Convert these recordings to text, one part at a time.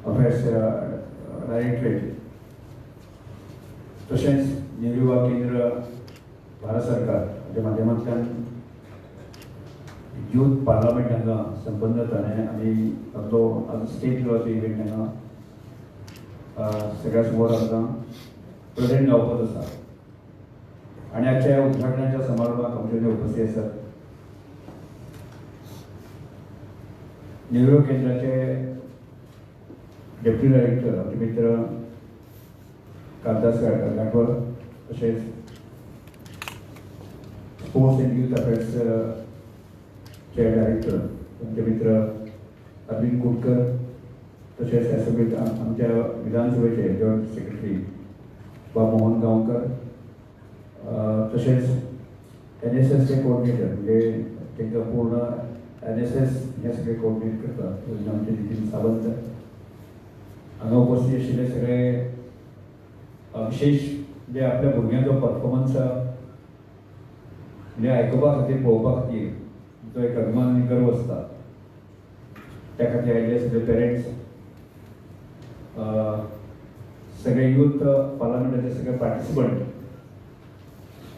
Affairs directorate तशेंच नेहरू युवा केंद्र भारत सरकार हाच्या माध्यमांतल्यान यूथ पार्लमेंट हांगा संपन्न जातालें आनी ताचो आज स्टेट लेवलचो इव्हेंट हांगा सगळ्या समोर आमकां प्रेजेंट जावपाचो आसा आनी आजच्या उद्घाटनाच्या समारंभाक आमचे उपस्थित आसात नेहरू केंद्राचे डेप्युटी डायरेक्टर आमचे मित्र कालिदास गांठवार तशेंच स्पोर्ट्स एंड यूथ अफेर्स चे डायरेक्टर आमचे मित्र अरविंद कुटकर तशेंच एसोसिएट आमच्या विधानसभेचे जॉयंट सेक्रेटरी बा मोहन गांवकर तशेंच NSSचे कोऑर्डिनेटर म्हणजे तांकां पूर्ण NSS हे सगळे कोऑर्डिनेट करतात आमचे नितीन सावंत हांगा उपस्थित आशिल्ले सगळे विशेष जे आपल्या भुरग्यांचो परफॉर्मन्स म्हणजे आयकुपा खातीर पळोवपा खातीर जो एक अभिमान आनी गर्व आसता त्या खातीर आयिल्ले सगळे पेरेंट्स सगळे यूथ पार्लमेंटाचे सगळे पार्टिसिपंट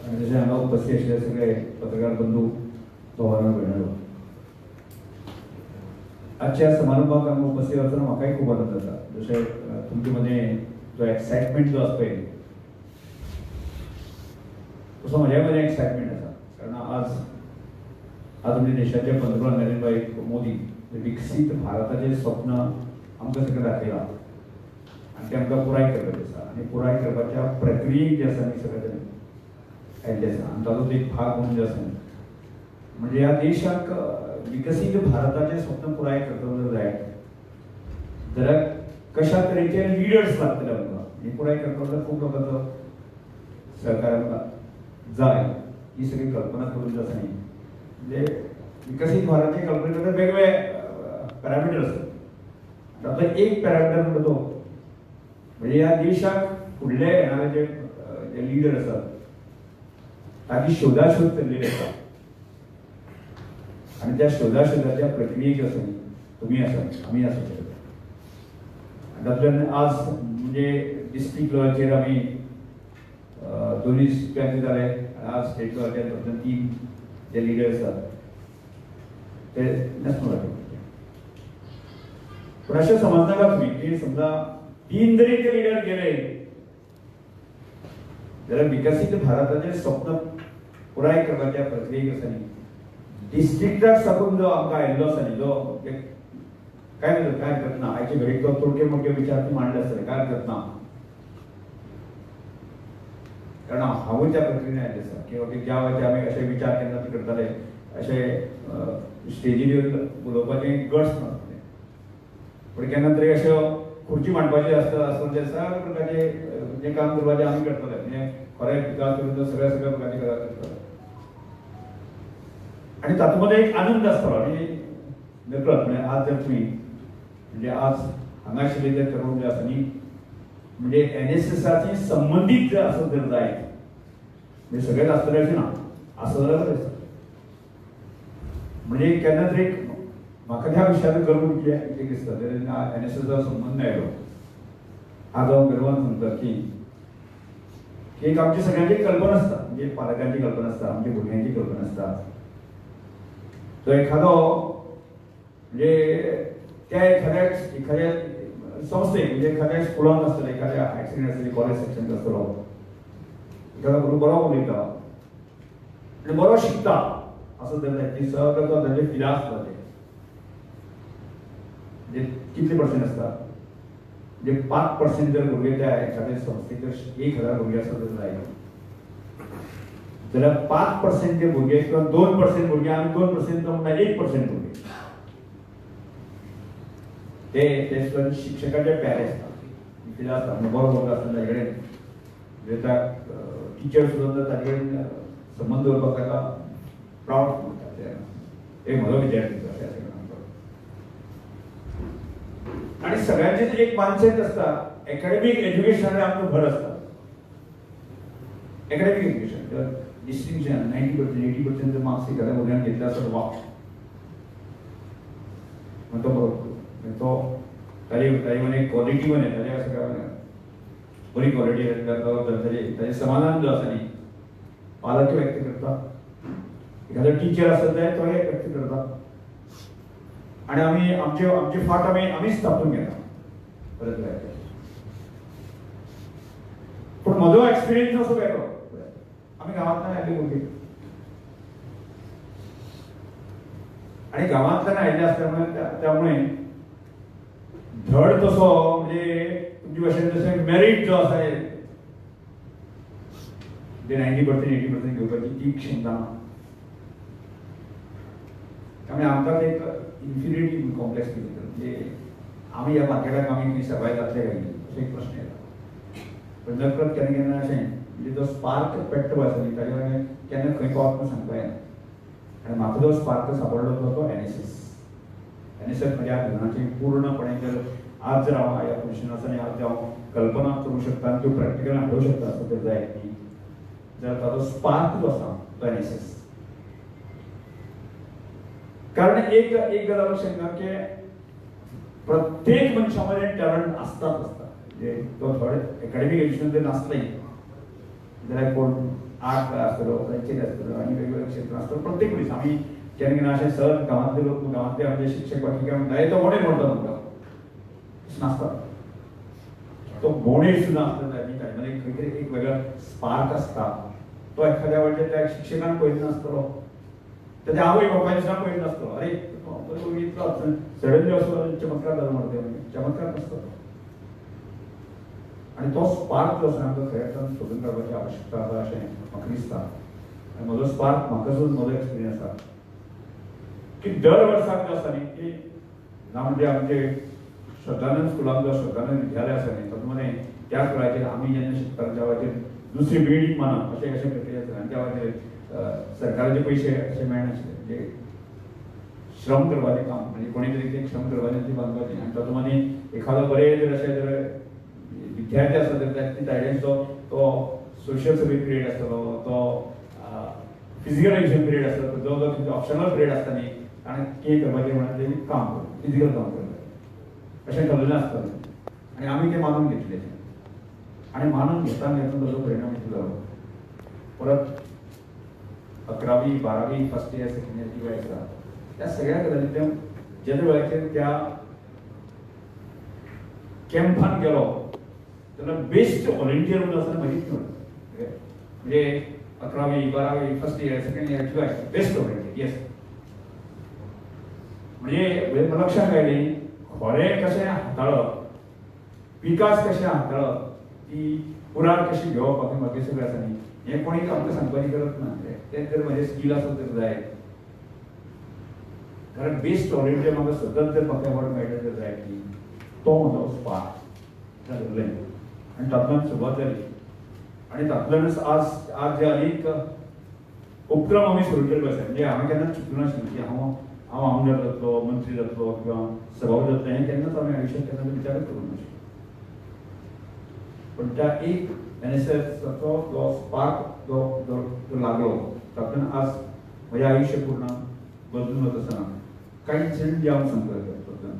आनी तशें हांगा उपस्थित आशिल्ले सगळे पत्रकार बंधू भावांनो भयणांनो आजच्या समारंभाक हांगा उपस्थित आसतना म्हाकाय खूब आनंद जाता जशें तुमचे मदें जो एक्सायटमेंट जो आसा पळय तसो म्हज्या मदें एक्सायटमेंट आसा कारण आज आमच्या देशाचे पंतप्रधान नरेंद्र भाई मोदी विकसीत भारताचें स्वप्न आमकां सगळें दाखयलां आनी तें आमकां पुराय करपाचें आसा आनी पुराय करपाच्या प्रक्रियेक जे आसा आमी सगळे आयिल्ले आसा आनी तातूंत एक भाग म्हणून जे आसा म्हणजे ह्या देशाक विकसीत भारताचें स्वप्न पुराय करतलो जाय जाल्यार कशा तरेचे लिडर्स लागतले आमकां ही पुराय करपाक खूब लोकांचो सहकार आमकां जाय ही सगळी कल्पना करून आसा न्ही म्हणजे विकसीत भारताची कल्पना करता वेगवेगळे पॅरामिटर आसतात तातूंत एक पॅरामिटर म्हणटा तो म्हणजे ह्या देशाक फुडले येणारे जे लिडर आसात ताची शोधाशोध केल्ली आसा आनी त्या शोधाशोधाच्या प्रक्रियेक आसा तुमी आसात आमी आसा तातूंतल्यान आज म्हणजे डिस्ट्रिक्ट लेवलाचेर आमी दोनूय स्टँड जाले आज स्टेट लेवलाचेर तातूंतल्यान 3 जे लिडर आसात ते नॅशनल लेवलाचेर पूण अशें समजनाका तुमी की समजा 3 जरी ते लिडर गेले जाल्यार विकसीत भारताचें स्वप्न पुराय करपाच्या प्रक्रियेक आसा न्ही डिस्ट्रिक्टाक साकून जो आमकां आयिल्लो आसा न्ही जो काय हरकत ना आयचे घडीक तो तोडगे मोडगे विचार मांडले आसतले काय हरकत ना कारण हांवूय त्या प्रक्रियेन आयिल्ले आसा की ज्या वेळाचेर आमी अशे विचार केन्ना करताले अशे स्टेजीर येवन उलोवपाचें गट्स नासले पूण केन्ना तरी अश्यो खुर्ची मांडपाची आसता सगळे प्रकारचे जे काम करपाचें आमी करतले म्हणजे खरें विकास करून सगळ्या प्रकारचे करतले आनी तातूंत मध्ये एक आनंद आसतलो आनी नकळत म्हणजे आज जर तुमी म्हणजे आज हांगा आशिल्ले जे तरुण जे आसा न्ही म्हणजे NSSाची संबंदीत जे आसत जर जायत म्हणजे सगळेच आसतले अशें ना आसत जाल्यार बरें म्हणजे केन्ना तरी म्हाका त्या विशयाचो गर्व कित्याक दिसता जेन्ना NSSचो संबंद आयलो आज हांव गर्वान सांगता की एक आमची सगळ्यांची कल्पना आसता म्हणजे पालकांची कल्पना आसता आमच्या भुरग्यांची कल्पना आसता तो एखादो म्हणजे त्या एखाद्या संस्थेक म्हणजे एखाद्या स्कुलान आसतले एखाद्या हायर सेकंडरी आसतली कॉलेज सेक्शन आसतलो एखादो भुरगो बरो उलयता आनी बरो शिकता असो जाल्यार सगळो तो ताजे फिरा आसता ते म्हणजे कितले पर्सेंट आसता म्हणजे 5% जर भुरगे त्या एखाद्या संस्थेक 1000 भुरगे आसत जाल्यार 5% जे भुरगे किंवा 2% भुरगे आनी 2% तो म्हणटा 1% भुरगे ते शिक्षकाचे प्यारे आसता कितें आसता बरो भुरगो आसता ताजे कडेन म्हणजे टिचर सुद्दां ताजे कडेन संबंद दवरपाक ताका प्रावड म्हणटा एक म्हजो विद्यार्थी आनी सगळ्यांचेच एक मानसेट आसता एकाडेमीक एज्युकेशनाचेर आमचो भर आसता एकाडेमीक एज्युकेशन डिस्टिंक्शन 90% 80% जर मार्क्स एखाद्या भुरग्यान घेतले आसत वा तो बरो तो ताजी म्हणे क्वॉलिटी म्हणे ताजे असं काय म्हणे बरी क्वॉलिटी ताजे समाधान जो आसा न्ही पालक व्यक्त करता एखादो टीचर आसत जाल्यार तो व्यक्त करता आणि आम्ही आमचे फाट आमीच तापून घेता परत पण म्हजो एक्सपिरियन्स असो वेगळो आम्ही गावांतल्यान आयिल्ले भुरगे आणि गावांतल्यान आयिल्ले असल्यामुळे त्यामुळे धड तसो म्हणजे तुमचे भाशेन जशें मेरीट जो आसा ते 90% घेवपाची ती क्षमता ना त्यामुळे आमकां एक इन्फिरिटी कॉम्प्लेक्स फील जाता म्हणजे आमी ह्या मार्केटाक आमी सर्वायव जातले काय असो एक प्रश्न येता पण नकळत केन्ना केन्ना अशें म्हणजे तो स्पार्क पेट्टो आसा न्ही ताजे वांगडा केन्ना खंय पावता सांगता येना आनी म्हाका जो स्पार्क सापडलो तो एनएसएस म्हज्या जीवनाची पूर्णपणे जर आज जर हांव ह्या पोजिशनार आसा आनी आज हांव कल्पना करूं शकता आनी त्यो प्रॅक्टिकल हाडूं शकता असो तर जाय न्ही जर ताजो स्पार्क जो आसा तो एनएसएस कारण एक गजाल अशें ना की प्रत्येक मनशा मध्ये टॅलंट आसता म्हणजे तो थोडे एकाडेमीक एज्युकेशन जर नासलें जाल्यार कोण आर्ट आसतलो खंयचेर आसतलो आनी वेगवेगळे क्षेत्र आसतलो प्रत्येक मनीस आमी केन्ना केन्ना अशें सहज गांवांतले लोक गांवांतले आमचे शिक्षक वाटले म्हणटा तो मोडे म्हणटा तुमकां नासता तो मोडे सुद्दां आसता म्हणजे खंय तरी एक वेगळो स्पार्क आसता तो एखाद्या वाटेन त्या शिक्षकान पळयलो नासतलो त्याच्या आवय बापायन सुद्दां पळयलो नासतलो अरे इतलो सडनली असो चमत्कार जालो म्हणटा चमत्कार नासतो आणि तो स्पार्क जो आसा आमकां खऱ्या अर्थान सोदून काडपाची आवश्यकता आसा अशें म्हाका दिसता आनी म्हजो स्पार्क म्हाका जो म्हजो एक्सपिरियन्स आसा की दर वर्साक जो आसा न्ही की ना म्हणजे आमचे श्रद्धानंद स्कुलान जो श्रद्धानंद विद्यालय आसा न्ही तातूंत त्याच वेळाचेर आमी जेन्ना शिकताले त्या वेळाचेर दुसरी बिल्डींग मानप अशें प्रक्रिया आसा आनी त्या वेळाचेर सरकाराचे पयशे अशें मेळनाशिल्ले म्हणजे श्रम करपाचें काम म्हणजे कोणी तरी तें श्रम करपाचें ती बांदपाचें आनी तातूंत एखादो बरें जर अशें जर विद्यार्थी आसा तर ती सायडीचो तो सोशियल सर्वीस पिरियड आसतलो तो फिजिकल एज्युकेशन पिरियड आसतलो जो जो तुमचो ऑप्शनल पिरियड आसता न्ही आनी कितें करपाचें म्हणून तें काम करप फिजिकल काम करप अशें ठरलेलें आसतलें आनी आमी तें मानून घेतलें आनी मानून घेतना ताजो परिणाम कितें जालो परत 11वी 12वी फर्स्ट इयर सेकंड इयर जी वेळ आसा त्या सगळ्या गजालींतल्यान जेन्ना वेळाचेर त्या कॅम्पान गेलो तेन्ना बेस्ट व्हॉलंटियर म्हणून आसा म्हाजी म्हणजे 11वी 12वी फर्स्ट इयर सेकंड इयर जी वेळ बेस्ट व्हॉलंटियर येस म्हणजे म्हाका लक्षांत आयलें खोरें कशें हाताळप विकास कशें हाताळप ती पुराण कशी घेवप म्हाका सगळें आसा न्ही हें कोणी आमकां सांगपाची गरज ना तें जर म्हजें स्कील आसत तर जाय कारण बेस्ट व्हॉलंटियर म्हाका सतत जर म्हाका एवॉर्ड मेळटा तर जाय की तो म्हजो स्पार्क ठरलें आनी तातूंतल्यान सुरवात जाली आनी तातूंतल्यानच आज जे अनेक उपक्रम आमी सुरू केल्ले आसा म्हणजे हांवें केन्नाच चिंतूंक नाशिल्लें की हांव आमदार जातलो मंत्री जातलो किंवा सभापती जातलो हें केन्नाच हांवें आयुश्यांत केन्ना विचारच करूंक नाशिल्लो पण त्या एक एनएसएसचो जो स्पार्क जो लागलो तातूंत आज म्हजें आयुश्य पूर्ण बदलून वता आसतना कांय इन्सिडंट जे हांव सांगता तातूंतल्यान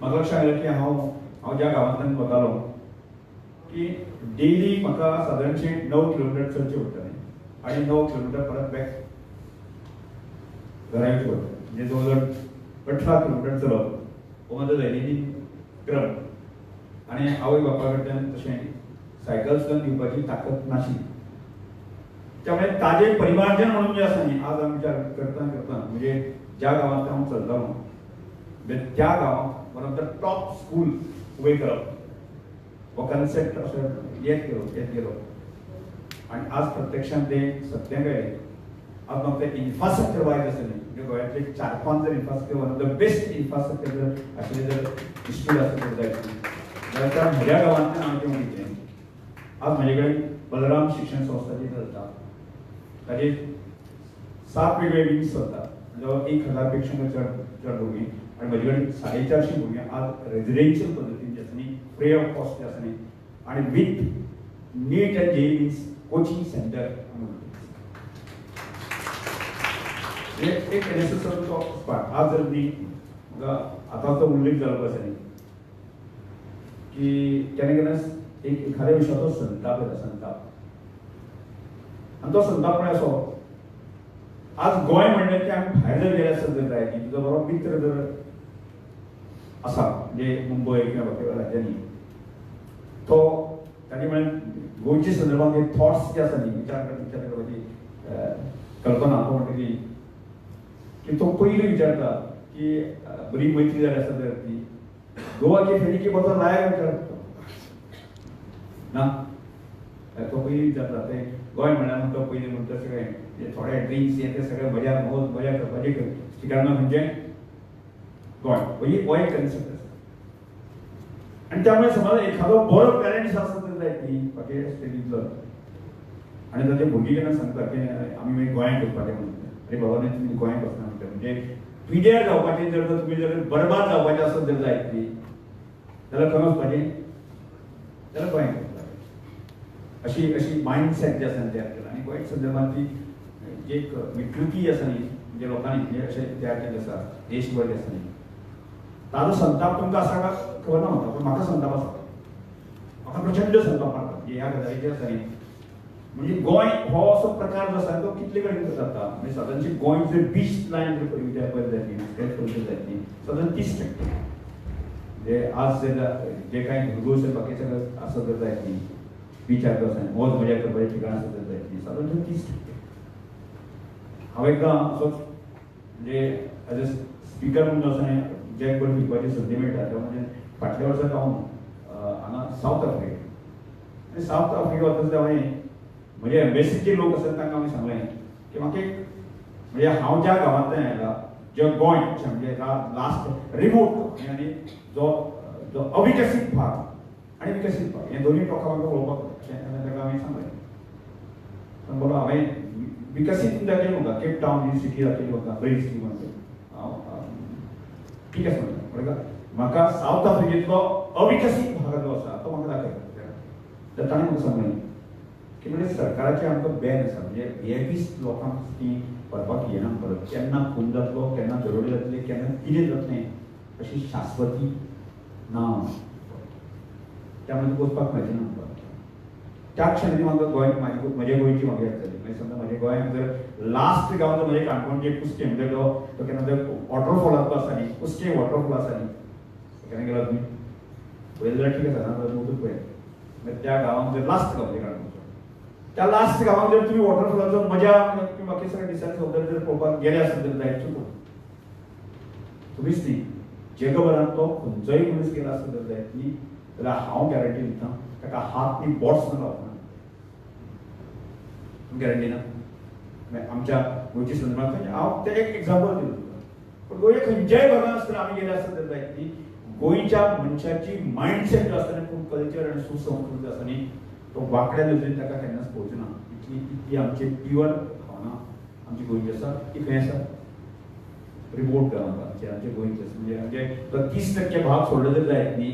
म्हाका लक्षांत आयलें की हांव ज्या गांवांतल्यान वतालो की डेली म्हाका सादारणशें 9 किलोमिटर चलचें पडटालें आनी 9 किलोमिटर परत बॅक घरा येवचें पडटालें म्हणजे जवळ जवळ 18 किलोमिटर चलप हो म्हाजो दैनंदीन क्रम आनी आवय बापा कडल्यान तशें सायकल सुद्दां दिवपाची ताकद नाशिल्ली त्यामुळे ताजे परिमार्जन म्हणून जे आसा न्ही आज आमी विचार करता म्हणजे ज्या गांवांत हांव चलतालो म्हणजे त्या गांवांत one of the top school उबें करप हो कन्सेप्ट असो येत गेलो आनी आज प्रत्यक्षांत तें सत्याक आयलें आज म्हाका तें इन्फ्रास्ट्रक्चर वायज आसा न्ही म्हणजे गोंयांतले 4-5 जर infrastructure one of the best infrastructure जर आशिल्लें जर इन्स्टिट्यूट आसा तर जाय जाल्यार त्या म्हज्या गांवांतल्यान हांवें तें उलयलें आज म्हाजे कडेन बलराम शिक्षण संस्था जी चलता ताजे 7 वेगळे विंग्स चलता जवळ 1000 पेक्षा चड भुरगीं आनी म्हजे कडेन 450 भुरगीं आज रेजिडेन्शियल पद्दतीन जे आसा न्ही फ्री ऑफ कॉस्ट जे आसा न्ही आनी with NEET and JEE mains coaching centre एक एनएसएसचो स्पार्क आज जर न्ही आता तो उल्लेख झाला पाहिजे की केन्ना एक एखाद्या विशयाचो संताप येता, संताप, आणि तो संताप म्हळ्यार असो, आज गोंय म्हणलें की आमी भायर जर गेले आसत जाय की तुजो बरो मित्र जर आसा म्हणजे मुंबय किंवा बाकी राज्यांनी, तो ताणी म्हळ्यार गोंयच्या संदर्भात थॉट्स जे आसा न्ही, विचार करपाची कल्पना, तो म्हणटा की तो पयलीं विचारता की बरी मैत्री जाली आसत जाल्यार ती गोवा के फेरी के बद्दल लायक विचारता ना, तो पयलीं विचारता ते गोंय म्हळ्यार तो पयलीं म्हणटा सगळें थोडे ड्रिंक्स हे ते सगळें मजा करपाचें ठिकाण म्हणजे गोंय, हो एक कन्सेप्ट आसा. आनी त्यामुळे समज एखादो बरो पेरंट्स आसत जाय न्ही बाकी स्टेटींतलो, आनी ताचे भुरगीं जेन्ना सांगता की आमी मागीर गोंयांत वचपाचें म्हणटा, अरे बाबा न्ही तुमी गोंयांत वचना म्हणटा, म्हणजे पिड्यार जावपाचें जर तुमी जर बरबाद जावपाचें आसत जर जायत न्ही जाल्यार खंय वचपाचें, जाल्यार गोंयांत वचपाचें. अशी मायंडसेट जे आसा तयार केला. आनी गोंय संदर्भात ती जी एक विकृती आसा न्ही, म्हणजे लोकांनी म्हणजे अशें तयार केल्लें आसा देशभर आसा न्ही, ताजो संताप तुमकां आसा का खबर ना म्हाका, पूण म्हाका संताप आसा, म्हाका प्रचंड संताप मारता ह्या गजालीचेर आसा न्ही. म्हणजे गोंय हो असो प्रकार जो आसा तो कितले कडेन जाता, म्हणजे सादारणशी गोंय जर बीच लायन जर पळयत जायत न्ही, स्ट्रेच पळयत जायत न्ही, सादारण 30%. म्हणजे आज जे कांय भुरगो बाकी सगळं आसत जर जायत न्ही, बीचार आसा मोज मजा करपाचें ठिकाण आसत जर जायत न्ही, सादारण 30%. हांव एकदां असोच म्हणजे एज अ स्पिकर म्हणून असो जगभर फिरपाची संदी मेळटा, तेव्हा म्हणजे फाटल्या वर्साक हांव हांगा सावथ आफ्रिकेक, आनी सावथ आफ्रिका वता हांवें म्हणजे एम्बेसीचे लोक आसात तांकां हांवें सांगलें की म्हाका एक म्हणजे हांव ज्या गांवांतल्यान आयला, जे गोंय म्हणजे लास्ट रिमोट आनी जो अविकसीत भाग आनी विकसीत भाग हे दोनूय टोकां म्हाका पळोवपाक अशें ताका हांवें सांगलें. पण बोलो हांवें विकसीत दाखयलें म्हाका केप टावन ही सिटी दाखयली म्हाका ब्रिज ती म्हणटा, हांव ठीक आसा म्हणटा, म्हाका सावथ आफ्रिकेंतलो अविकसीत भाग जो आसा तो म्हाका दाखय. तर ताणें म्हाका सांगलें की म्हणजे सरकाराचें आमकां बॅन आसा, म्हणजे बेबीस लोकांक ती व्हरपाक येना परत, केन्ना खून जातलो, केन्ना दरोडे जातले, केन्ना कितें जातलें अशी शास्वती ना, त्यामुळे वचपाक मेळचें ना. त्या क्षणी म्हाका गोंय म्हजे गोंयची म्हाका याद जाली. म्हणजे समजा म्हज्या गोंयांत जर लास्ट गांव जर म्हजें काणकोणचें कुस्कें म्हणजे तो केन्ना जर वॉटरफॉलाचो आसा न्ही, कुस्कें वॉटरफॉल आसा न्ही, केन्ना गेला तुमी पळयलें जाल्यार ठीक आसा, ना जाल्यार उदक पळय. त्या गांवांत जर लास्ट गांव काणकोणचो, त्या लास्ट गांवांत जर तुमी वॉटरफॉलाचो मजा तुम्ही बाकी सगळ्या दिसांनी सौंदर्य जर पळोवपाक गेले आसत जर जायत चुकून तुमीच न्ही जगभरांत तो खंयचोय मनीस गेला आसत जर जायत न्ही जाल्यार हांव गॅरंटी दिता ताका हात न्ही बोट्स न लावना, गॅरंटी ना. आमच्या गोंयच्या संदर्भांत हांव ते एक एक्झाम्पल दिलो तुका. पण गोंय खंयच्याय भागांत आसतना आमी गेले आसत जर जायत न्ही, गोंयच्या मनशाची मायंडसेट जो आसता खूब कल्चर आनी सुसंस्कृती आसा न्ही, तो वाकड्या नजरेन ताका केन्नाच पोवचना. इतली आमची प्युअर भावना आमची गोंयची आसा ती खंय आसा, रिमोट गांवांत आमचे गोंयचे आसा. म्हणजे तो 30% भाग सोडलो जर जायत न्ही,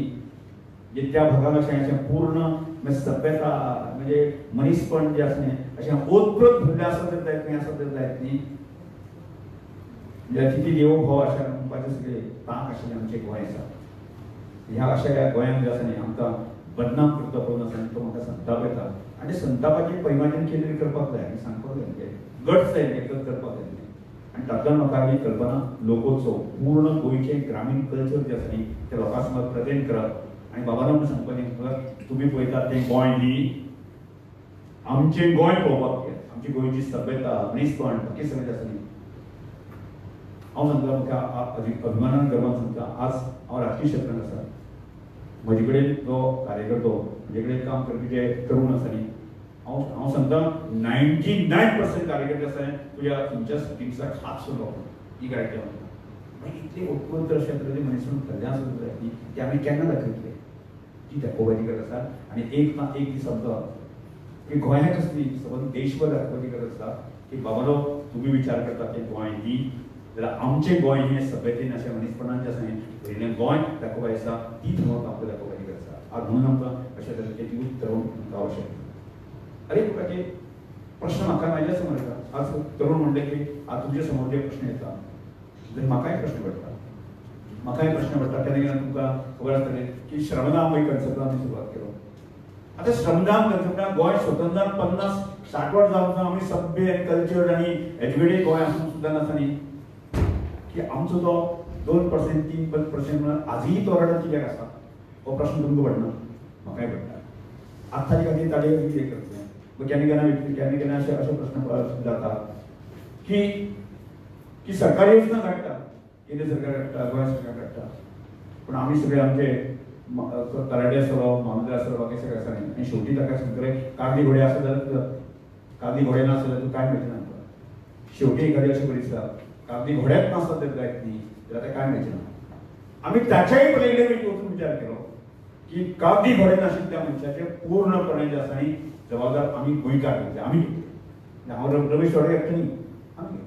म्हणजे त्या भागांत अशें पूर्ण सभ्यता म्हणजे मनीसपण जे आसा न्ही अशें ओतप्रोत भरलें आसत जर जायत न्ही, आसत जर जायत न्ही, म्हणजे कितें देव भाव अशें म्हणपाचें सगळें तांक आशिल्लें आमचें गोंय आसा. ह्या अशा गोंयांत जे आसा न्ही आमकां बदनाम करता पळोवन आसा तो म्हाका संताप येता. आनी संतापाचें पैमाचें केंद्रीत करपाक जाय आनी सांगपाक जाय गट्स जाय एकच करपाक जाय. आनी तातूंत म्हाका ही कल्पना लोकोत्सव पूर्ण गोंयचें ग्रामीण कल्चर जें आसा न्ही तें लोकां समोर प्रेजेंट करप आनी बाबानो म्हणून सांगपाचें तुमी पळयतात तें गोंय न्ही, आमचें गोंय पळोवपाक जाय, आमची गोंयची सभ्यता मनीसपण बाकी सगळें जें आसा न्ही. हांव सांगता म्हाका अभिमानान गर्वान सांगता आज हांव राजकीय क्षेत्रांत आसा. म्हजे कडेन जो कार्यकर्तो म्हजे कडेन काम करपी जे तरूण आसा न्ही हांव सांगता 99% कार्यकर्ते आसा तुज्या तुमच्या टिम्साक हात सुद्दां लावना ही गॅरंटी हांव दिता. मागीर इतले उत्कृष्ट अशे तरेचे मनीस थल्ले आसत जाय न्ही ते आमी केन्ना दाखयतले ती दाखोवपाची गरज आसा. आनी एक ना एक दीस समजा की गोंयाक कसली समज देशभर दाखोवपाची गरज आसा की बाबालो तुमी विचार करता की गोंय न्ही जाल्यार आमचें गोंय हें सभ्यतेन अशें मनीसपणान जें आसा न्ही पयलें गोंय दाखोवपाचें आसा ती थंय आमकां दाखोवपाची गरज आसा. आज म्हणून आमकां अशे तरेचे यूथ तरूण आमकां आवश्यक. अरे तुकाचे प्रश्न म्हाका म्हाज्या समोर येता. आज तरूण म्हणले की आज तुमचे समोर जे प्रश्न येता जर म्हाकाय प्रश्न पडटा म्हाकाय प्रश्न पडटा केन्ना केन्ना तुमकां खबर आसतलें की श्रमदान एक कन्सेप्टान आमी सुरवात केलो. आता श्रमदान कन्सेप्टान गोंय स्वतंत्र जावन 50-60 वर्सां जावन आमी सभ्य आनी कल्चर्ड आनी एज्युकेटेड गोंय आसून सुद्दां आसा न्ही की आमचो तो 2% 3% म्हणून आजूय तो रडत कित्याक आसा हो प्रश्न तुमकां पडना म्हाकाय पडटा. आतां खातीर ताजे कितें करतलें केन्ना केन्ना अशे प्रश्न जाता की सरकारी योजना काडटा केंद्र सरकार काडटा गोंय सरकार काडटा पूण आमी सगळे आमचे तलाटे आसलो मामलेदार आसलो बाकी सगळे आसा न्ही आनी शेवटी ताका सगळे कागदी घोडे आसा जाल्यार कागदी घोडे नासले जाल्यार तूं काय मेळचें ना आमकां. शेवटी एखादी अशी परिस्थिती कागदी घोड्याच नासता तर जायत न्ही जाल्यार तें काय मेळचें ना. आमी ताच्याय पयलीं वचून विचार केलो की कागदी घोडे नाशिल्ले त्या मनशाचे पूर्णपणे जे आसा न्ही जबाबदार आमी गोंयकार घेतले आमी हांव रमेश वाडे एकटो न्ही आमी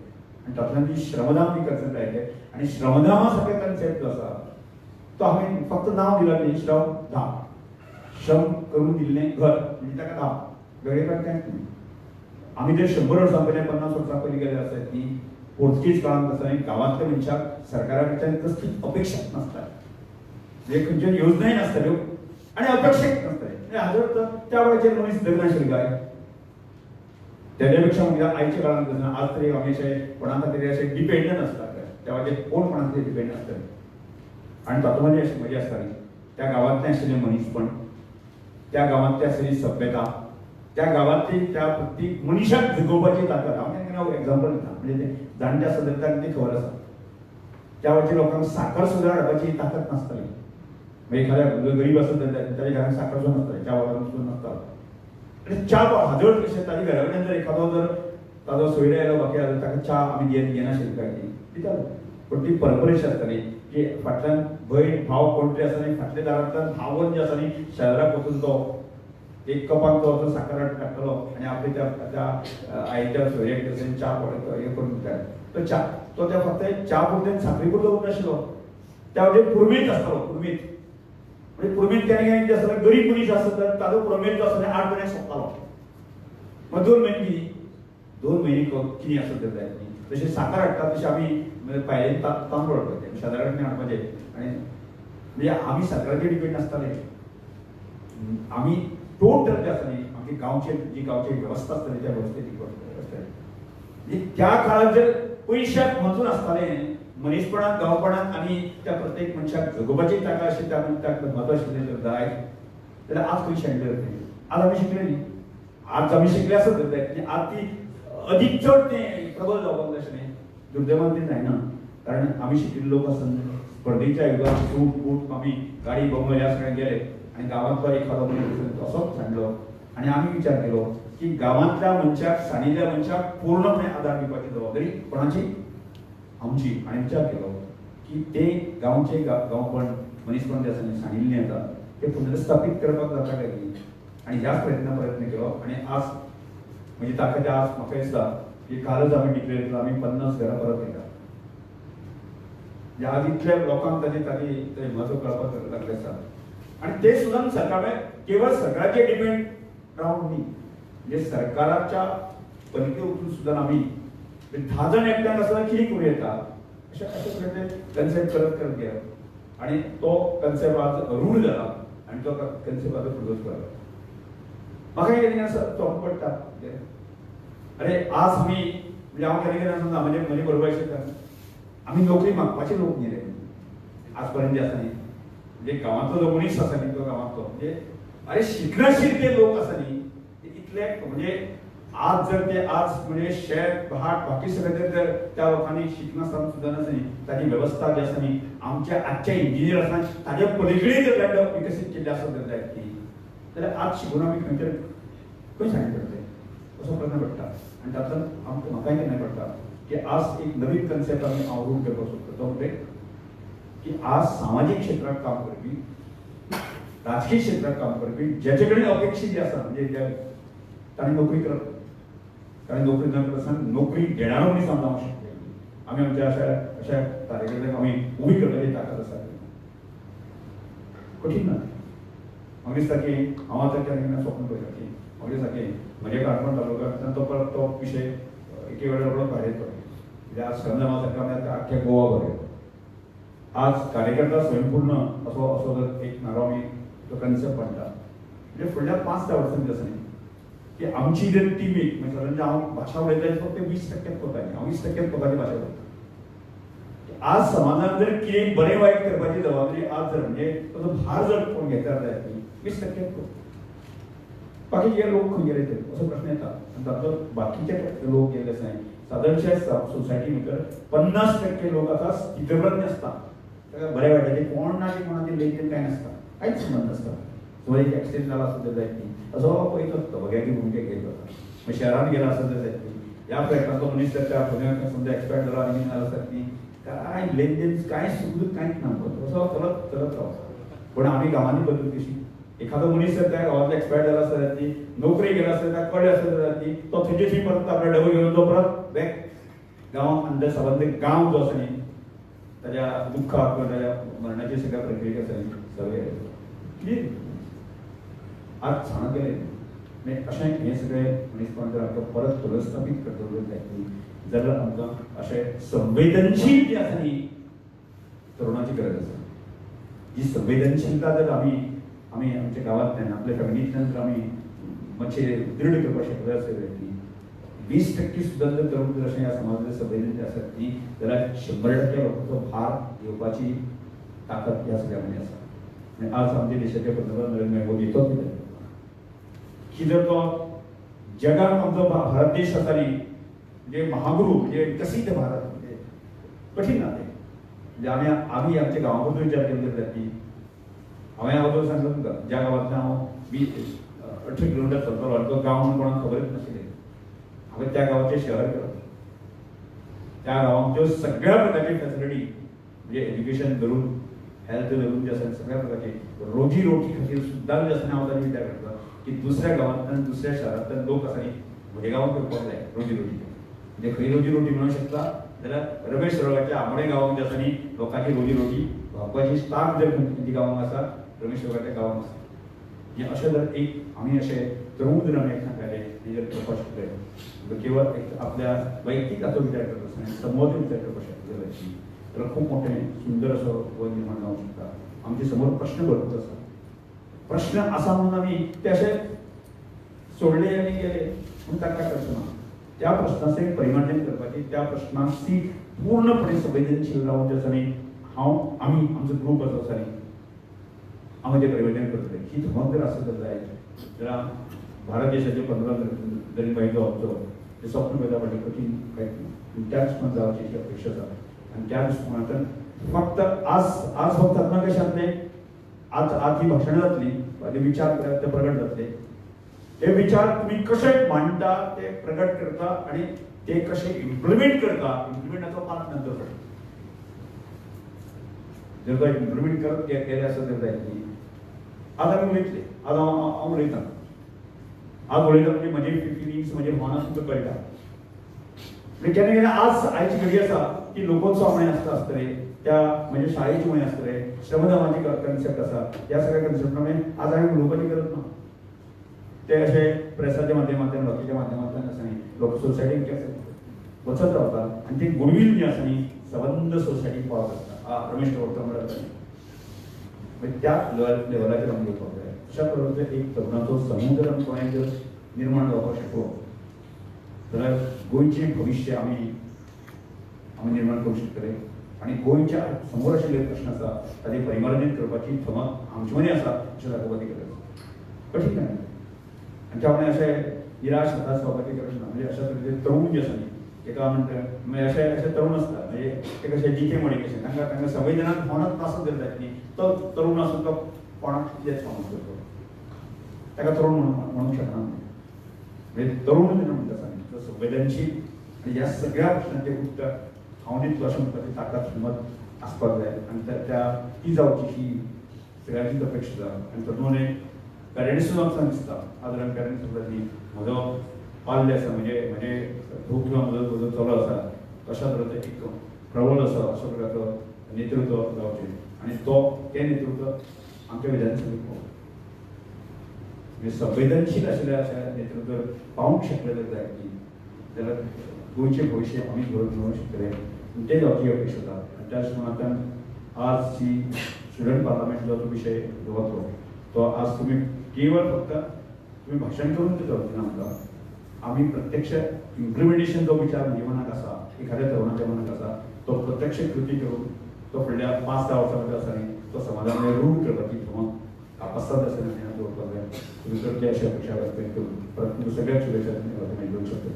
आनी तातूंतल्यान ती श्रमदान बी कन्सेप्ट आयले आनी श्रमदाना सारके कन्सेप्ट जो आसा तो हांवें फक्त नांव दिलां न्ही श्रमदान श्रम करून दिल्लें घर म्हणजे ताका दाम वेगळेपण कांयच न्ही. आमी जर 100 वर्सां पयलीं 50 वर्सां पयलीं गेले आसत न्ही पोर्तुगीज काळांत आसा न्ही गांवांतल्या मनशाक सरकारा कडच्यान कसलीच अपेक्षाच नासताली म्हणजे खंयच्यो योजनाय नासताल्यो आनी अपेक्षाच नासताले हाजो त्या वेळाचेर मनीस जगनाशिल्ले काय तेज्या पेक्षा म्हणजे आयच्या काळांत कसं आज तरी आमी अशे कोणा खातीर अशे डिपेंडंट आसता त्या वेळाचेर कोण कोणा खातीर डिपेंड आसताले आनी तातूंत अशी मजा आसताली त्या गांवांतलें आशिल्लें मनीसपण त्या गांवांतली आशिल्ली सभ्यता त्या गांवांतली त्या प्रत्येक मनशाक जगोवपाची ताकद हांव केन्ना एग्जांपल दिता म्हणजे ते जाणटे आसा जाल्यार तांकां ती खबर आसा त्या वेळाचेर लोकांक साखर सुद्दां हाडपाची ताकद नासताली म्हणजे एखाद्या गरीब आसत ताच्या घरांत साखर सुद्दां नासताली च्या वापरून सुद्दां नासतालो आनी च्या हाजोळ कशें ताच्या घरा कडेन जर एखादो जर ताजो सोयरे आयलो बाकी आयलो ताका च्या आमी घेनाशिल्ली काय ती दितालो पूण ती परंपरेची आसताली की फाटल्यान भयण भाव कोण तरी आसा न्ही फाटल्या दारांतल्यान भावन जे आसा न्ही शेजाराक वचून तो एक कपान तो साखर काडटलो आनी आपले त्या आयच्या सोयऱ्याक तशें च्या हें करून दिताले तो च्या तो त्या फक्त च्या पुरतें साखरी पुरतो उरलो नाशिल्लो त्या वटेन पुरमीत आसतालो पुरमीत म्हणजे पुरमीत केन्ना केन्ना कितें आसतालें गरीब मनीस आसता तर ताजो पुरमीत जो आसता 8 म्हयने सोंपतालो मग 2 म्हयने कितें 2 म्हयने कितें आसत तर जाय न्ही तशें साखर हाडटा तशें आमी पायलेन तांदूळ हाडपाचे शेजारा कडेन हाडपाचे आनी म्हणजे आमी साखराचेर डिपेंड नासताले आमी टोटल जे आसा न्ही आमची जी गांवची वेवस्था आसताली त्या वेवस्थेची म्हणजे त्या काळात जर पयशाक वचून आसतालें मनीसपणाक गांवपणाक आनी त्या प्रत्येक मनशाक जगोवपाची ताका अशें त्या मनशाक म्हत्व आशिल्लें जर जाय जाल्यार आज खंय शेणले जातली आज आमी शिकले न्ही आज आमी शिकले आसत जाय आज ती अदीक चड तें प्रबल जावपाक जाय अशें न्ही दुर्दैवान तें जायना कारण आमी शिकिल्ले लोक आसन स्पर्धेच्या युगांत सूट बूट आमी गाडी बंगलो ह्या सगळ्यांक गेले आनी गांवांतलो एखादो मनीस असोच सांडलो आनी आमी विचार केलो की गांवांतल्या मनशाक साणिल्ल्या मनशाक पूर्णपणे आदार दिवपाची जबाबदारी कोणाची आमची आनी विचार केलो की ते गांवचे गांवपण मनीसपण जे आसा न्ही साणिल्लें आसा तें पुनर्स्थापीत करपाक जाता काय आनी ह्याच प्रयत्न केलो आनी आज म्हणजे ताका आज म्हाका दिसता की कालच आमी डिक्लेअर केलो आमी 50 घरां परत येता आज इतल्या लोकांक ताची म्हत्व कळपाक लागले आसा आनी ते सुद्दां सरकार केवळ सरकाराचेर डिपेंड रावन न्ही म्हणजे सरकाराच्या पलिके वचून सुद्दां आमी 10 जण एकट्यान आसतना कितें करूं येता अशें प्रकारे कन्सेप्ट करत गेलो आनी तो कन्सेप्ट आज रूढ जाला आनी तो कन्सेप्ट आज प्रगत करता म्हाका कितें चोक पडटा अरे आज आमी म्हणजे हांव केन्ना केन्ना म्हणजे म्हजे बरोबर अशें आमी नोकरी मागपाचे लोक न्ही रे आज पर्यंत जे आसा न्ही म्हणजे गांवांतलो जो मनीस आसा न्ही तो गांवांतलो म्हणजे अरे शिकनाशिल्ले ते लोक आसा न्ही इतले म्हणजे आज जर ते आज म्हणजे शेत भाट बाकी सगळे जर त्या लोकांनी शिकनासतना सुद्दां आसा न्ही ताची वेवस्था जी आसा न्ही आमच्या आजच्या इंजिनियर आसा ताचे पलीकडे जर लँड विकसीत केल्ले आसत जाय ती जाल्यार आज शिकून आमी खंय सांगले पडटले असो प्रश्न पडटा आनी तातूंत आमकां म्हाकाय केन्ना पडटा की आज एक नवीन कन्सेप्ट आमी हांव रूढ करपाक सोदता तो म्हणजे की आज सामाजीक क्षेत्रात काम करपी राजकीय क्षेत्रात काम करपी ज्याचे कडेन अपेक्षीत जे आसा म्हणजे ताणें नोकरी करप ताणें नोकरी न करता नोकरी घेणारो मनीस आमकां आवश्यक आमी आमच्या अशा तारेकडे आमी उबी करपाची ताकद आसा कठीण ना म्हाका दिसता की हांव आतां केन्ना स्वप्न पळयता की म्हाका दिसता की म्हजे काणकोण तालुक्यांतल्यान तो परत तो विशय एके वेळार रोखडो भायर येतलो म्हणजे आज श्रमदाना सरकार आख्ख्या गोवा भर आज कार्यकर्ता स्वयंपूर्ण असो एक नारो आमी तो कन्सेप्ट मांडटा म्हणजे फुडल्या 5-10 वर्सांनी असं नाही की आमची जर टीम एक म्हणजे साधारण हांव भाशा उलयतां फक्त 20% कोताली हांव 20% कोताली भाशा उलयतां आज समाजात जर कितें बरें वायट करपाची जबाबदारी आज जर म्हणजे ताजो भार जर कोण घेता जाल्यार 20% बाकीचे लोक खंय गेले ते असो प्रश्न येता आनी तातूंत बाकीचे लोक गेले आसा सादारणशे सोसायटी भितर 50% लोक आसा स्थितप्रज्ञ आसता ताका बरें वायटाचें कोण ना की कोणाचें लेन कांय नासता कांयच संबंद नासता समज एक एक्सिडेंट जाला आसत जायत न्ही असो पळयत भुरग्याची भुमिका घेत वता मागीर शहरान गेला आसत जायत न्ही ह्या फ्लॅटाचो मनीस जर त्या भुरग्याक समजा एक्सपायर जाला आनी नाला आसत न्ही काय लेन देन कांय सुख कांयच ना असो चलत रावता पूण आमी गांवांनी बदल कशी एखादो मनीस जर त्या गांवांतलो एक्सपायर जाला आसत जायत न्ही नोकरी गेला आसत ताका कळ्ळें आसत जायत न्ही तो थंयचे थंय परत आपलो डबो घेवन तो परत बॅक गांवांत आनी सबंद गांव जो आसा न्ही ताच्या दुख्खाक किंवा ताच्या मरणाची सगळ्या प्रक्रियेक आसा न्ही सगळे क्लियर आज सांगत गेले म्हणजे अशें हें सगळें मनीसपण जर आमकां परत पुनर्स्थापीत करतलो जाय जाल्यार आमकां अशें संवेदनशील जी आसा न्ही तरुणाची गरज आसा जी संवेदनशीलता जर आमी आमच्या गांवांतल्यान आपल्या फॅमिलींतल्यान जर आमी मातशें दृढ करपाक शकले आसत न्ही 20% सुद्दां जर तरुण जर अशें ह्या समाजांतले संवेदनशील आसत न्ही जाल्यार 100% लोकांचो भार घेवपाची ताकद ह्या सगळ्यांनी आसा आनी आज आमच्या देशाचे पंतप्रधान नरेंद्र मोदी तो की जर तो जगात आमचो भारत देश आसा न्ही म्हणजे महागुरू म्हणजे विकसीत भारत म्हणजे कठीण ना ते म्हणजे आमी आमच्या गांवा बद्दल विचार केलो जाल्यार न्ही हांवें अगोदर सांगलो तुमकां ज्या गांवांतल्यान हांव 18 किलोमिटर चलतलो आनी तो गांव म्हणून कोणाक खबरच नाशिल्लें हांवें त्या गांवाचें शहर केलो त्या गांवांच्यो सगळ्या प्रकारची फॅसिलिटी म्हणजे एज्युकेशन धरून हेल्थ धरून जे आसा सगळ्या प्रकारची रोजी रोटी खातीर सुद्दां जे आसा हांव ताचेर विचार करता की दुसऱ्या गांवांतल्यान दुसऱ्या शहरांतल्यान लोक आसा न्ही म्हज्या गांवांत येवपाक जाय रोजी रोटी म्हणजे खंय रोजी रोटी मेळूंक शकता जाल्यार रमेश सरोवराच्या आंबोडे गांवांत जे आसा न्ही लोकांची रोजी रोटी भागपाची स्टाफ जर खंयची गांवांत आसा रमेश सरोवराच्या गांवांत आसा म्हणजे अशें जर एक आमी अशें तरूण जर आमी एकमेकांचे हेजेर करपाक शकले केवळ एक आपल्या वैयक्तीक हाचो विचार करता आसतना समोर विचार करपाक शकले जाल्यार खूब मोठें सुंदर असो गोंय निर्माण जावंक शकता आमचे समोर प्रश्न भरपूर आसा प्रश्न आसा म्हणून आमी ते अशें सोडले आनी गेले पूण ताका करचो ना त्या प्रश्नाचें परिमार्जन करपाची त्या प्रश्नांची पूर्णपणे संवेदनशील रावन जे आसा न्ही आमी आमचो ग्रूप असो आसा न्ही हांव तें परिवर्तन करतले ही धमक जर आसत जाय जाल्यार भारत देशाचे पंतप्रधान नरेंद्र भाईचो आमचो ते स्वप्न पळयता फाटी कठीण कांयच ना त्याच पण जावची अशी अपेक्षा आसा आनी त्या दृश्टिकोनांतल्यान फक्त आज फक्त आत्मा कशें जातलें आज ही भाशणां जातली ते विचार ते प्रगट जातले हे विचार तुम्ही कशे मांडटा ते प्रगट करता आणि ते कशे इम्प्लिमेंट करता इम्प्लिमेंटाचो पार्ट नंतर पडटा जर तो इम्प्लिमेंट करत केले आसत जाल्यार जायत आज आमी उलयतले आज हांव उलयतां आज उलयता म्हणजे म्हजे फिलिंग्स म्हजे भावना सुद्दां कळटा म्हणजे केन्ना केन्ना आज आयची घडी आसा की लोकोत्सव म्हणे आसतले त्या म्हणजे शाळेची म्हणे आसतले श्रमदानाची कन्सेप्ट आसा ह्या सगळ्या कन्सेप्ट प्रमाणे आज हांवें उलोवपाची गरज ना ते अशे प्रेसाच्या माध्यमांतल्यान बाकीच्या माध्यमांतल्यान आसा न्ही लोक सोसायटीक वचत रावता आनी ती गुडवील जी आसा न्ही सबंद सोसायटीक पावत आसता रमेश टोळकर म्हणटा म्हणजे त्या लेवलाचेर आमी घेवपाक जाय अशा तरेचो एक तरुणाचो समूह जर आमी गोंयांत जर निर्माण जावपाक शकलो जाल्यार गोंयचें भविश्य आमी निर्माण करूंक शकतले आनी गोंयच्या समोर आशिल्ले प्रश्न आसा ताचे परिमार्जन करपाची धमक आमचे मदीं आसा अशें दाखोवपाची गरज कठीण ना आनी त्या प्रमाणे अशें निराश हताश जावपाची गरज ना म्हणजे अशा तरेचे तरूण जे आसा न्ही एका म्हणटा म्हणजे अशे तरूण आसता म्हणजे ते कशे जिके म्हणे कशें तांकां संवेदनाक होणाक नासत जर जायत न्ही तो तरूण आसून तो कोणाक कितेंच फावत करतो ताका तरूण म्हणूंक शकना म्हणजे तरूण जेन्ना म्हणटा आसा न्ही तो संवेदनशील आनी ह्या सगळ्या प्रश्नांचेर उत्तर हांव दितलो अशें म्हणपाची ताकद हिंमत आसपाक जाय आनी ती जावची ही सगळ्यांचीच अपेक्षा आसा आनी तातूंत पेरंट्सूय आमकां दिसता आज पेरंट्स म्हणटा न्ही म्हजो पाल्य आसा म्हणजे धूप किंवा म्हजो चलो आसा अशा तरेचो एक प्रबळ आसा अशा प्रकारचो नेतृत्व जावचें आनी तें नेतृत्व आमच्या विधानसभेक म्हणजे संवेदनशील आशिल्ल्या अशा नेतृत्व पावूंक शकले जाय जाल्यार गोंयचें भविश्य आमी घडोवन शकतले ते जावची अपेक्षा आसा आनी त्या दृश्टिकोनांतल्यान आज जी स्टुडंट पार्लमेंट जो तो विषय होतो तो आज तुम्ही केवळ फक्त तुम्ही भाषण करून दिलं होतं आमकां आम्ही प्रत्यक्ष इम्प्लिमेंटेशन जो विचार म्हणजे मनाक आसा एखाद्या तरुणाच्या मनाक आसा तो प्रत्यक्ष कृती करून तो फुडल्या 5-10 वर्सां भितर आसा न्ही तो समाजामध्ये रूढ करपाची किंवा कापासतात असेल आणि दवरपाक जाय तुम्ही करते अशी अपेक्षा व्यक्त करून परत तुमच्या सगळ्यात शुभेच्छा तुम्ही घेऊ शकता.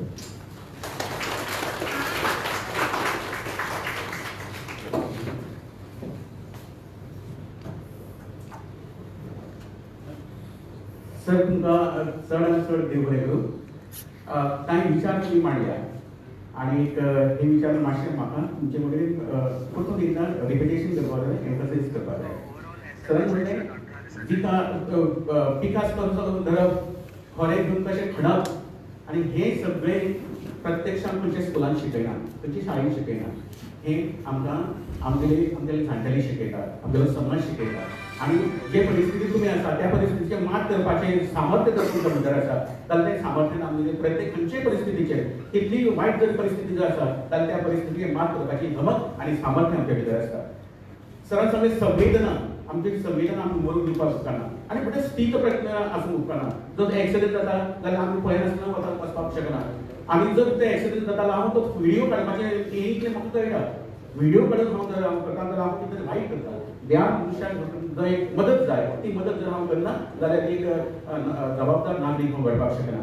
सर तुमकां चड आनी चड देव बरें करूं. कांय विचार तुमी मांडल्या आनी हे विचार मातशें म्हाका तुमचे कडेन परतून एकदां रिपिटेशन करपाक जाय, एम्फसायज करपाक जाय. सरान म्हणलें पिकास कसो धरप, खोरें घेवन कशें खणप आनी हे सगळें प्रत्यक्षान खंयच्या स्कुलान शिकयना, खंयच्या शाळेन शिकयना. हे आमकां आमगेले जाणटेली शिकयतात, आमगेलो समाज शिकयतात. आणि जे परिस्थिती तुम्ही आसा त्या परिस्थितीचेर मात करपाचें सामर्थ्य जर तुमच्या भितर आसा जाल्यार तें सामर्थ्यान आमगेले प्रत्येक खंयच्याय परिस्थितीचेर कितली वायट जर परिस्थिती जर आसा जाल्यार त्या परिस्थितीचेर मात करपाची हिम्मत आनी सामर्थ्य आमच्या भितर आसता. सरान सांगलें संवेदना, आमची संवेदना आमी मरून दिवपाक उपकारना आनी फक्त स्थित प्रयत्न आसूंक उपकारना. जर एक्सिडेंट जाता जाल्यार आमी पळयनासतना वचपाक शकना. आनी जर ते एक्सिडेंट जाता जाल्यार हांव तो व्हिडिओ काडपाचें हें म्हाका कळटा. व्हिडिओ काडून हांव जर करता जाल्यार हांव कितें वायट करता. त्या मनशाक जर एक मदत जाय ती मदत जर हांव करना जाल्यार एक जबाबदार नागरीक हांव घडपाक शकना.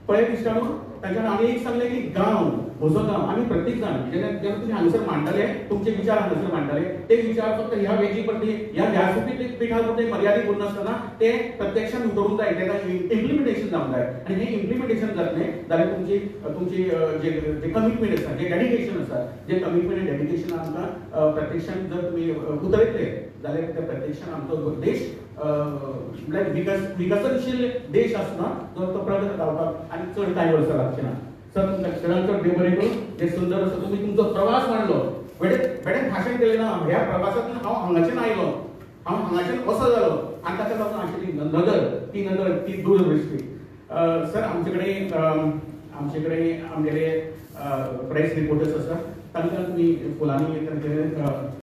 पळय दिसता न्हू ताच्यान आनी एक सांगलें की गांव म्हजो गांव आमी प्रत्येक जाण जेन्ना तुमी हांगासर मांडटाले तुमचे विचार हांगासर मांडटाले ते विचार फक्त ह्या वेजी परती ह्या व्यासपीठ पिठा परती मर्यादित उरनासतना नासतना ते प्रत्यक्षान उतरूंक जाय, तेका इम्प्लिमेंटेशन जावंक जाय. आनी हे इम्प्लिमेंटेशन जातलें जाल्यार तुमची जे कमिटमेंट आसा, जे डेडिकेशन आसा, जे कमिटमेंट आनी डेडिकेशन आमकां प्रत्यक्षान जर तुमी उतरयतले जाल्यार त्या प्रत्यक्षान आमचो देश विकसनशील देश आसना जो तो प्रगत जावपाक आनी चड कांय वर्सां लागचें ना. सर तुमकां चडांत चड देव बरें करूं. जे सुंदर असो तुमी तुमचो प्रवास मांडलो, बेडें भाशण केलें ना. ह्या प्रवासांतल्यान हांव हांगाच्यान आयलो, हांव हांगाच्यान असो जालो आनी ताका लागून आशिल्ली नदर ती दूरदृश्टी. सर आमचे कडेन आमगेले प्रेस रिपोर्टर्स आसा तांकां तुमी फुलांनी